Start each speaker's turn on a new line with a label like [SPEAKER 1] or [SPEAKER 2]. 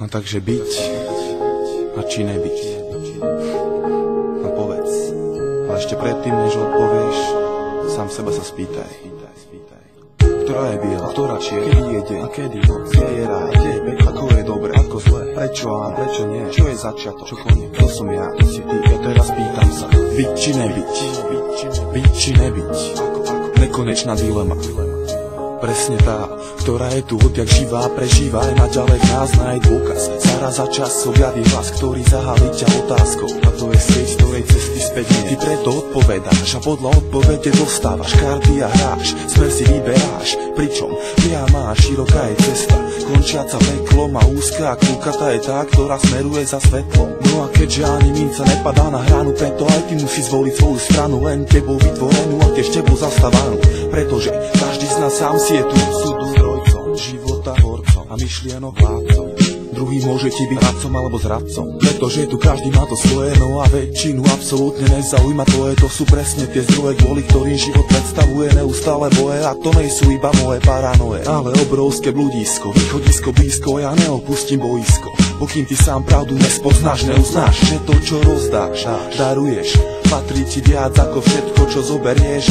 [SPEAKER 1] No takže byť a či nebyť. No povedz, ale ešte predtým, než odpovieš, sám seba sa spýtaj. Ktorá je biela, ktorá čierna, kedy je deň a kedy noc, kde je ráj, kde je peklo, ako je dobre, ako zle, prečo áno, prečo nie, čo je začiatok, čo koniec, to som ja, to si ty, ja teraz pýtam sa, byť či nebyť, byť či nebyť, nekonečná dilema. Presne tá, ktorá je tu odjak živá, prežíva aj naďalej v nás nájsť dôkaz. Zaraz za čas objaví hlas, ktorý zahalí ťa otázkou. A to je sieť, z ktorej cesty späť nie. Ty preto odpovedáš a podľa odpovede dostávaš karty a hráš. Smer si vyberáš, pričom priama a široká je cesta, končiaca peklom a úzka a kľúkatá je tá, ktorá smeruje za svetlom. No a keďže ani minca nepadá na hranu, preto aj ty musí zvoliť svoju stranu, len tebou vytvorenú a tiež tebou zastávanú. Pretože každý z nás sám si je tu súdu zdrojcom, života horcom a myšlienok vládcom. Druhý môže ti byť radcom alebo zradcom, pretože tu každý má to svoje, no a väčšinu absolútne nezaujíma tvoje. To sú presne tie zdroje, kvôli ktorým život predstavuje neustále boje. A to nejsú iba moje paranoje, ale obrovské bludisko, východisko blízko. Ja neopustím boisko, pokým ty sám pravdu nespoznáš, neuznáš, že to čo rozdáš, daruješ, patrí ti viac ako všetko čo zoberieš.